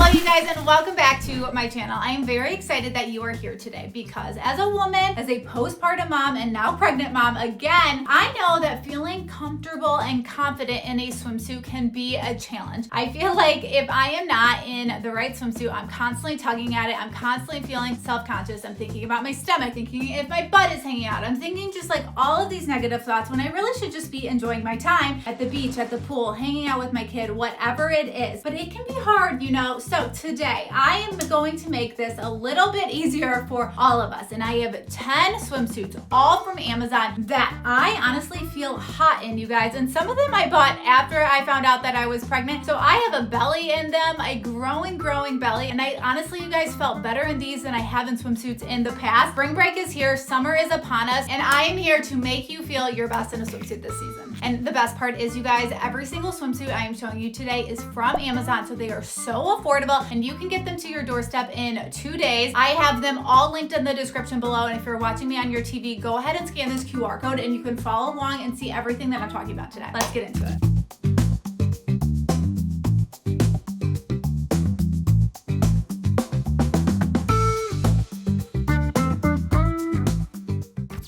Hello you guys, and welcome back to my channel. I am very excited that you are here today because as a woman, as a postpartum mom and now pregnant mom again, I know that feeling comfortable and confident in a swimsuit can be a challenge. I feel like if I am not in the right swimsuit, I'm constantly tugging at it. I'm constantly feeling self-conscious. I'm thinking about my stomach, thinking if my butt is hanging out. I'm thinking just like all of these negative thoughts when I really should just be enjoying my time at the beach, at the pool, hanging out with my kid, whatever it is. But it can be hard, you know. So today I am going to make this a little bit easier for all of us. And I have 10 swimsuits, all from Amazon, that I honestly feel hot in, you guys. And some of them I bought after I found out that I was pregnant. So I have a belly in them, a growing belly. And I honestly, you guys, felt better in these than I have in swimsuits in the past. Spring break is here, summer is upon us, and I am here to make you feel your best in a swimsuit this season. And the best part is, you guys, every single swimsuit I am showing you today is from Amazon, so they are so affordable and you can get them to your doorstep in 2 days. I have them all linked in the description below, and if you're watching me on your TV, go ahead and scan this QR code and you can follow along and see everything that I'm talking about today. Let's get into it.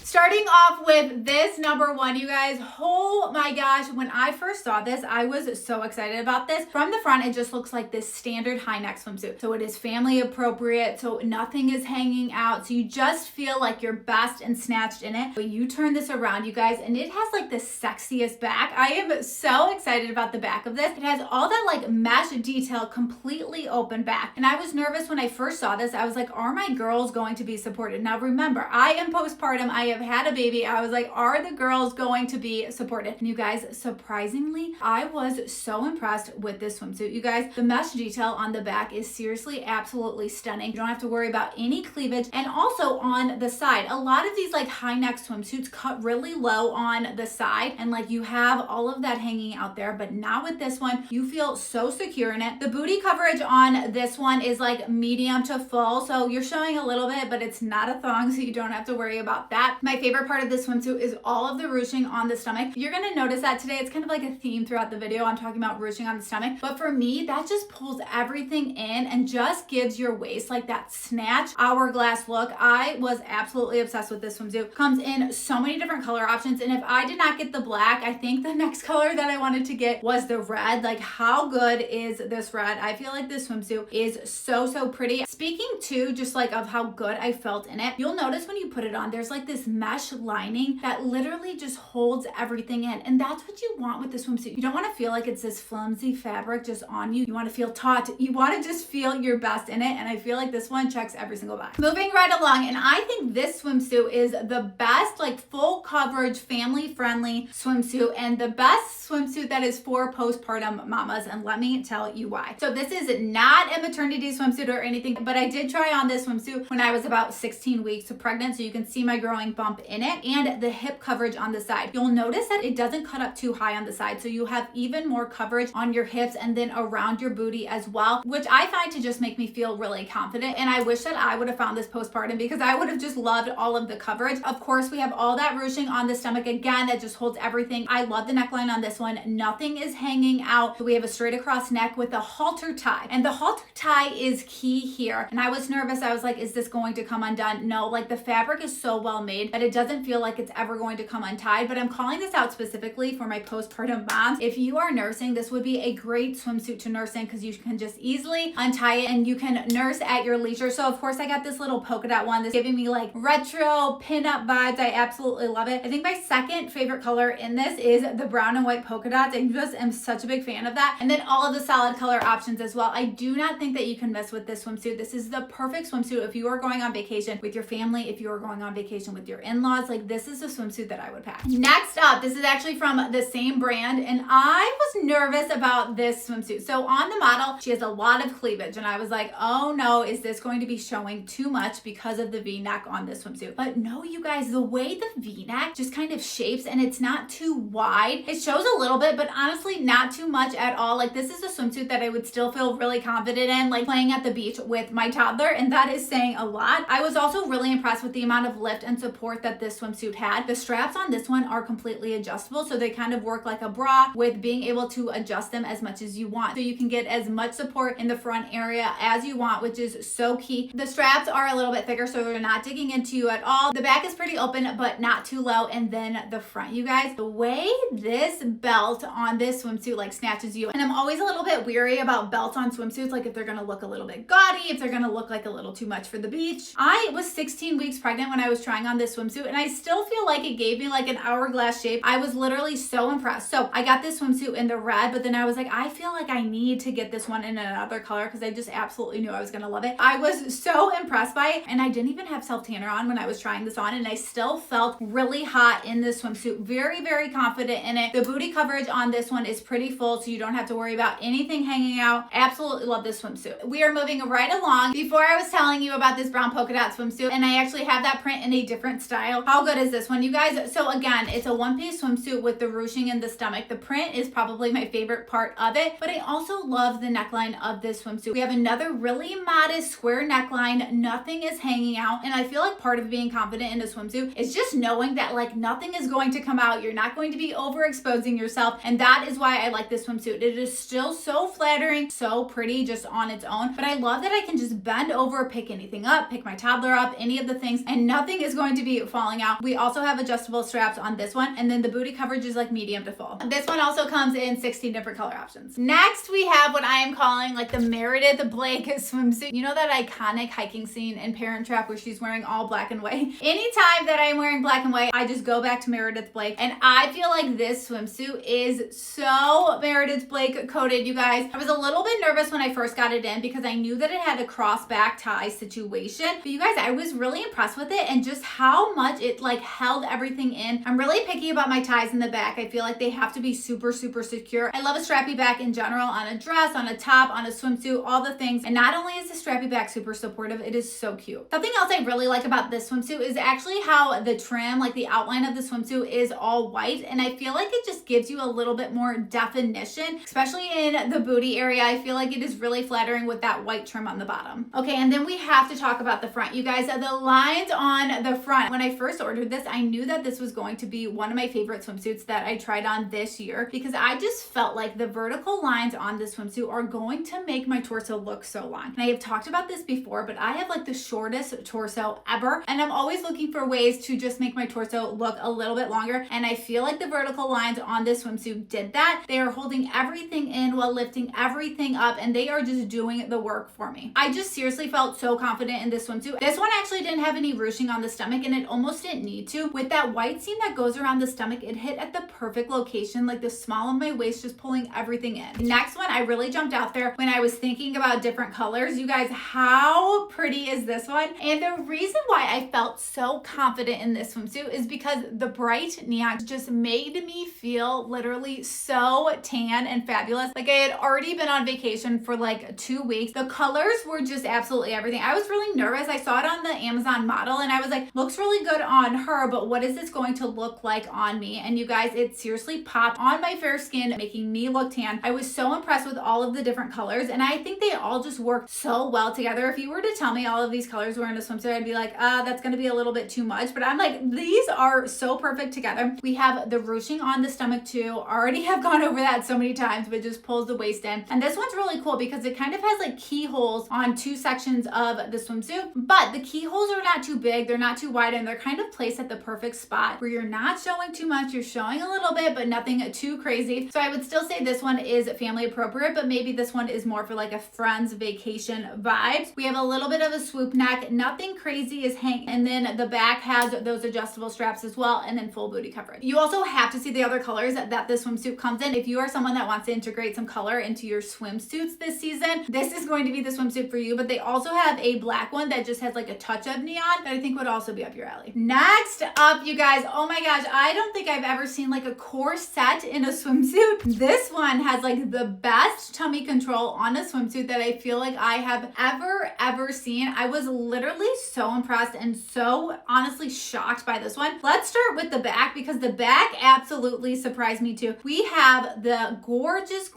Starting off with this number one, you guys, oh my gosh, when I first saw this, I was so excited about this. From the front, it just looks like this standard high neck swimsuit. So it is family appropriate, so nothing is hanging out. So you just feel like you're best and snatched in it. But you turn this around, you guys, and it has like the sexiest back. I am so excited about the back of this. It has all that like mesh detail, completely open back. And I was nervous when I first saw this. I was like, are my girls going to be supported? Now remember, I am postpartum. I have had a baby. I was like, are the girls going to be supported? And you guys, surprisingly, I was so impressed with this swimsuit. You guys, the mesh detail on the back is seriously absolutely stunning. You don't have to worry about any cleavage. And also on the side, a lot of these like high neck swimsuits cut really low on the side, and like you have all of that hanging out there. But now with this one, you feel so secure in it. The booty coverage on this one is like medium to full, so you're showing a little bit, but it's not a thong, so you don't have to worry about that. My favorite part of this swimsuit is all of the ruching on the stomach. You're gonna notice that today. It's kind of like a theme throughout the video. I'm talking about ruching on the stomach, but for me, that just pulls everything in and just gives your waist like that snatch hourglass look. I was absolutely obsessed with this swimsuit. Comes in so many different color options, and if I did not get the black, I think the next color that I wanted to get was the red. Like, how good is this red? I feel like this swimsuit is so pretty. Speaking too, just like of how good I felt in it, you'll notice when you put it on, there's like this mesh lining that literally just holds everything in, and that's what you want with this swimsuit. You don't want to feel like it's this flimsy fabric just on you. You want to feel taut. You want to just feel your best in it, and I feel like this one checks every single box. Moving right along, and I think this swimsuit is the best like full coverage family friendly swimsuit, and the best swimsuit that is for postpartum mamas, and let me tell you why. So this is not a maternity swimsuit or anything, but I did try on this swimsuit when I was about 16 weeks pregnant, so you can see my growing bump in it and the hip coverage on the side. You'll notice that it doesn't cut up too high on the side, so you have even more coverage on your hips and then around your booty as well, which I find to just make me feel really confident. And I wish that I would have found this postpartum because I would have just loved all of the coverage. Of course, we have all that ruching on the stomach again that just holds everything. I love the neckline on this one. Nothing is hanging out. We have a straight across neck with a halter tie, and the halter tie is key here. And I was nervous. I was like, is this going to come undone? No, like the fabric is so well made that it doesn't feel like it's ever going to come untied. But I'm calling this out specifically for my postpartum moms. If you are nursing, this would be a great swimsuit to nurse in because you can just easily untie it and you can nurse at your leisure. So of course I got this little polka dot one that's giving me like retro pin-up vibes. I absolutely love it. I think my second favorite color in this is the brown and white polka dots. I just am such a big fan of that. And then all of the solid color options as well. I do not think that you can miss with this swimsuit. This is the perfect swimsuit if you are going on vacation with your family, if you are going on vacation with your in-laws. Like, this is a swimsuit that I would pack. Next up, this is actually from the same brand, and I was nervous about this swimsuit. So on the model, she has a lot of cleavage, and I was like, oh no, is this going to be showing too much because of the V-neck on this swimsuit? But no, you guys, the way the V-neck just kind of shapes, and it's not too wide. It shows a little bit, but honestly, not too much at all. Like, this is a swimsuit that I would still feel really confident in, like playing at the beach with my toddler, and that is saying a lot. I was also really impressed with the amount of lift and support that this swimsuit had. The straps on this one are completely adjustable, so they kind of work like a bra with being able to adjust them as much as you want. So you can get as much support in the front area as you want, which is so key. The straps are a little bit thicker, so they're not digging into you at all. The back is pretty open, but not too low. And then the front, you guys, the way this belt on this swimsuit like snatches you. And I'm always a little bit weary about belts on swimsuits, like if they're gonna look a little bit gaudy, if they're gonna look like a little too much for the beach. I was 16 weeks pregnant when I was trying on this swimsuit, and I still feel like it gave me like an hourglass shape. I was literally so impressed. So I got this swimsuit in the red, but then I was like, I feel like I need to get this one in another color because I just absolutely knew I was gonna love it. I was so impressed by it, and I didn't even have self-tanner on when I was trying this on, and I still felt really hot in this swimsuit. Very, very confident in it. The booty coverage on this one is pretty full, so you don't have to worry about anything hanging out. Absolutely love this swimsuit. We are moving right along. Before I was telling you about this brown polka dot swimsuit, and I actually have that print in a different style. How good is this one, you guys? So again, it's a one-piece swimsuit with the ruching in the stomach. The print is probably my favorite part of it, but I also love the neckline of this swimsuit. We have another really modest square neckline. Nothing is hanging out, and I feel like part of being confident in a swimsuit is just knowing that like nothing is going to come out. You're not going to be overexposing yourself, and that is why I like this swimsuit. It is still so flattering, so pretty just on its own, but I love that I can just bend over, pick anything up, pick my toddler up, any of the things, and nothing is going to be falling out. We also have adjustable straps on this one, and then the booty coverage is like medium to full. This one also comes in 16 different color options. Next, we have what I am calling like the Meredith Blake swimsuit. You know that iconic hiking scene in Parent Trap where she's wearing all black and white? Anytime that I'm wearing black and white, I just go back to Meredith Blake, and I feel like this swimsuit is so Meredith Blake coated, you guys. I was a little bit nervous when I first got it in because I knew that it had a cross back tie situation, but you guys, I was really impressed with it and just how much it like held everything in. I'm really picky about my ties in the back. I feel like they have to be super, super secure. I love a strappy back in general on a dress, on a top, on a swimsuit, all the things. And not only is the strappy back super supportive, it is so cute. Something else I really like about this swimsuit is actually how the trim, like the outline of the swimsuit is all white. And I feel like it just gives you a little bit more definition, especially in the booty area. I feel like it is really flattering with that white trim on the bottom. Okay, and then we have to talk about the front. You guys, the lines on the front. When I first ordered this, I knew that this was going to be one of my favorite swimsuits that I tried on this year because I just felt like the vertical lines on this swimsuit are going to make my torso look so long. And I have talked about this before, but I have like the shortest torso ever, and I'm always looking for ways to just make my torso look a little bit longer, and I feel like the vertical lines on this swimsuit did that. They are holding everything in while lifting everything up, and they are just doing the work for me. I just seriously felt so confident in this swimsuit. This one actually didn't have any ruching on the stomach, and it almost didn't need to. With that white seam that goes around the stomach, it hit at the perfect location, like the small of my waist just pulling everything in. Next one, I really jumped out there when I was thinking about different colors. You guys, how pretty is this one? And the reason why I felt so confident in this swimsuit is because the bright neon just made me feel literally so tan and fabulous. Like I had already been on vacation for like 2 weeks. The colors were just absolutely everything. I was really nervous. I saw it on the Amazon model and I was like, looks really good on her, but what is this going to look like on me? And you guys, it seriously popped on my fair skin, making me look tan. I was so impressed with all of the different colors, and I think they all just work so well together. If you were to tell me all of these colors were in a swimsuit, I'd be like, that's gonna be a little bit too much, but I'm like, these are so perfect together. We have the ruching on the stomach too. Already have gone over that so many times, but just pulls the waist in. And this one's really cool because it kind of has like keyholes on two sections of the swimsuit, but the keyholes are not too big, they're not too wide, and they're kind of placed at the perfect spot where you're not showing too much, you're showing a little bit, but nothing too crazy. So I would still say this one is family appropriate, but maybe this one is more for like a friend's vacation vibes. We have a little bit of a swoop neck, nothing crazy is hanging, and then the back has those adjustable straps as well, and then full booty coverage. You also have to see the other colors that this swimsuit comes in. If you are someone that wants to integrate some color into your swimsuits this season, this is going to be the swimsuit for you, but they also have a black one that just has like a touch of neon that I think would also be up your alley. Next up, you guys, oh my gosh, I don't think I've ever seen like a corset in a swimsuit. This one has like the best tummy control on a swimsuit that I feel like I have ever seen. I was literally so impressed and so honestly shocked by this one. Let's start with the back because the back absolutely surprised me too. We have the gorgeous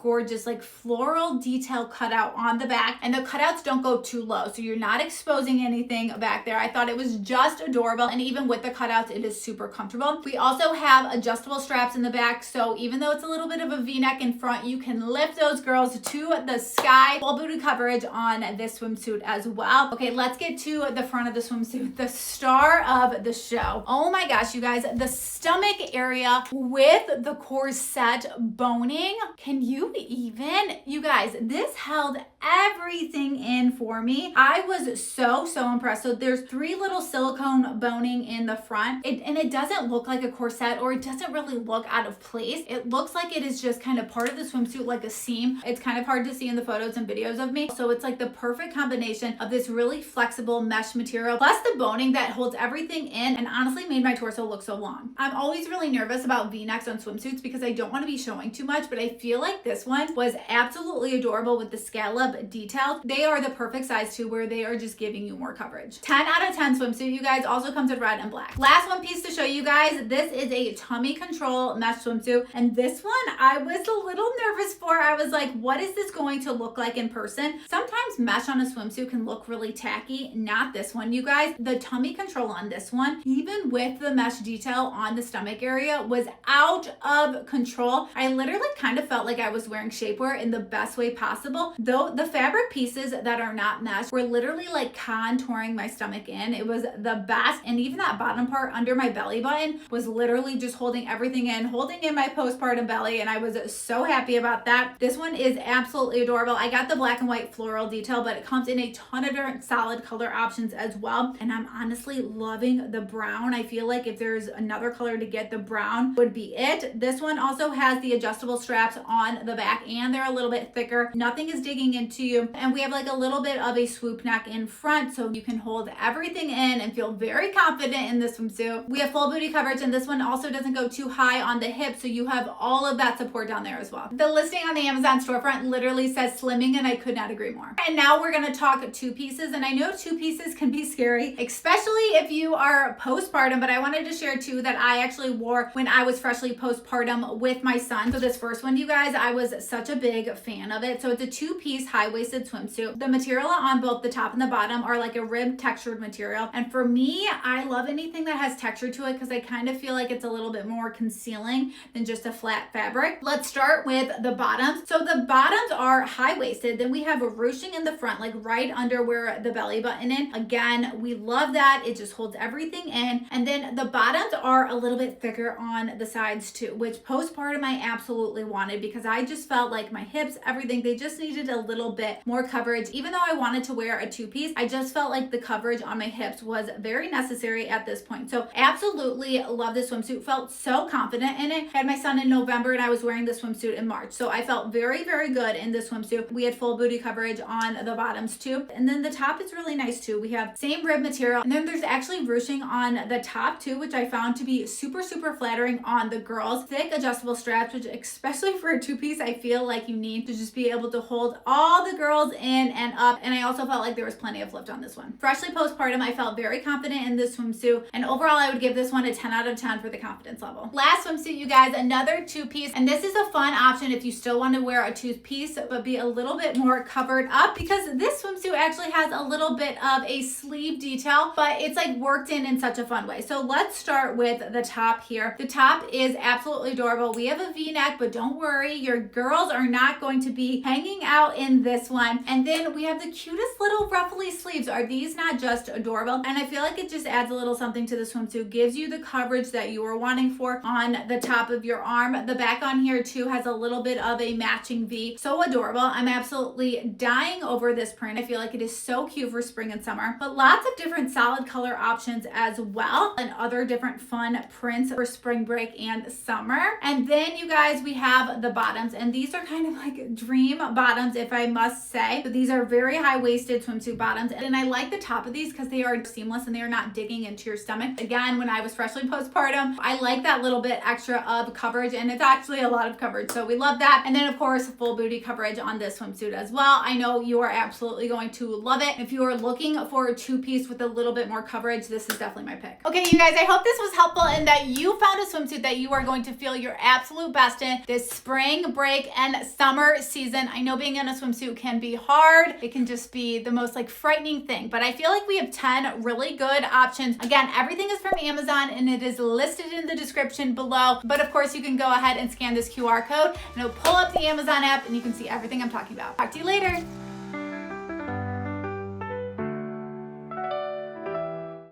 like floral detail cutout on the back, and the cutouts don't go too low, so you're not exposing anything back there. I thought it was just adorable, and even with the cutout, cutouts. It is super comfortable. We also have adjustable straps in the back, so even though it's a little bit of a V-neck in front, you can lift those girls to the sky. Full booty coverage on this swimsuit as well. Okay, let's get to the front of the swimsuit, the star of the show. Oh my gosh, you guys, the stomach area with the corset boning. Can you even? You guys, this held everything in for me. I was so impressed. So there's 3 little silicone boning in the front, and it doesn't look like a corset, or it doesn't really look out of place. It looks like it is just kind of part of the swimsuit, like a seam. It's kind of hard to see in the photos and videos of me. So it's like the perfect combination of this really flexible mesh material plus the boning that holds everything in, and honestly made my torso look so long. I'm always really nervous about V-necks on swimsuits because I don't want to be showing too much, but I feel like this one was absolutely adorable with the scallop details. They are the perfect size too, where they are just giving you more coverage. 10 out of 10 swimsuit, you guys. Also comes in red and black. Last one piece to show you guys. This is a tummy control mesh swimsuit, and this one I was a little nervous for. I was like, what is this going to look like in person? Sometimes mesh on a swimsuit can look really tacky. Not this one, you guys. The tummy control on this one, even with the mesh detail on the stomach area, was out of control. I literally kind of felt like I was wearing shapewear in the best way possible. Though the fabric pieces that are not mesh were literally like contouring my stomach in. It was the best. And even that bottom part under my belly button was literally just holding everything in, holding in my postpartum belly. And I was so happy about that. This one is absolutely adorable. I got the black and white floral detail, but it comes in a ton of different solid color options as well. And I'm honestly loving the brown. I feel like if there's another color to get, the brown would be it. This one also has the adjustable straps on the back, and they're a little bit thicker. Nothing is digging into you. And we have like a little bit of a swoop neck in front, so you can hold everything in and feel very confident in this swimsuit. We have full booty coverage, and this one also doesn't go too high on the hip, so you have all of that support down there as well. The listing on the Amazon storefront literally says slimming, and I could not agree more. And now we're gonna talk 2 pieces, and I know 2 pieces can be scary, especially if you are postpartum, but I wanted to share 2 that I actually wore when I was freshly postpartum with my son. So this first one, you guys, I was such a big fan of it. So it's a 2-piece high-waisted swimsuit. The material on both the top and the bottom are like a rib textured material. And for me, I love anything that has texture to it because I kind of feel like it's a little bit more concealing than just a flat fabric. Let's start with the bottoms. So the bottoms are high-waisted. Then we have a ruching in the front, like right under where the belly button is. Again, we love that. It just holds everything in. And then the bottoms are a little bit thicker on the sides too, which postpartum I absolutely wanted because I just felt like my hips, everything, they just needed a little bit more coverage. Even though I wanted to wear a 2-piece, I just felt like the coverage on my hips was very necessary at this point. So absolutely love this swimsuit. Felt so confident in it. Had my son in November and I was wearing this swimsuit in March. So I felt very good in this swimsuit. We had full booty coverage on the bottoms too. And then the top is really nice too. We have same rib material. And then there's actually ruching on the top too, which I found to be super flattering on the girls. Thick adjustable straps, which especially for a 2-piece, I feel like you need to just be able to hold all the girls in and up. And I also felt like there was plenty of lift on this one. Freshly postpartum, I felt very confident in this swimsuit. And overall, I would give this one a 10 out of 10 for the confidence level. Last swimsuit, you guys, another 2-piece. And this is a fun option if you still want to wear a 2-piece, but be a little bit more covered up because this swimsuit actually has a little bit of a sleeve detail, but it's like worked in such a fun way. So let's start with the top here. The top is absolutely adorable. We have a V-neck, but don't worry, your girls are not going to be hanging out in this one. And then we have the cutest little ruffly sleeves. Are these not just adorable? And I feel like it just adds a little something to the swimsuit, gives you the coverage that you are wanting for on the top of your arm. The back on here too has a little bit of a matching V. So adorable. I'm absolutely dying over this print. I feel like it is so cute for spring and summer, but lots of different solid color options as well, and other different fun prints for spring break and summer. And then you guys, we have the bottoms, and these are kind of like dream bottoms, if I must say. So these are very high-waisted swimsuit bottoms, and I like the top of these because they are seamless and they are not digging into your stomach. Again, when I was freshly postpartum, I like that little bit extra of coverage, and it's actually a lot of coverage, so we love that. And then of course, full booty coverage on this swimsuit as well. I know you are absolutely going to love it. If you are looking for a 2-piece with a little bit more coverage, this is definitely my pick. Okay, you guys, I hope this was helpful and that you found a swimsuit that you are going to feel your absolute best in this spring break and summer season. I know being in a swimsuit can be hard. It can just be the most like frightening thing, but I feel like we have 10 really good options. Again, everything Everything is from Amazon and it is listed in the description below. But of course, you can go ahead and scan this QR code and it'll pull up the Amazon app and you can see everything I'm talking about. Talk to you later.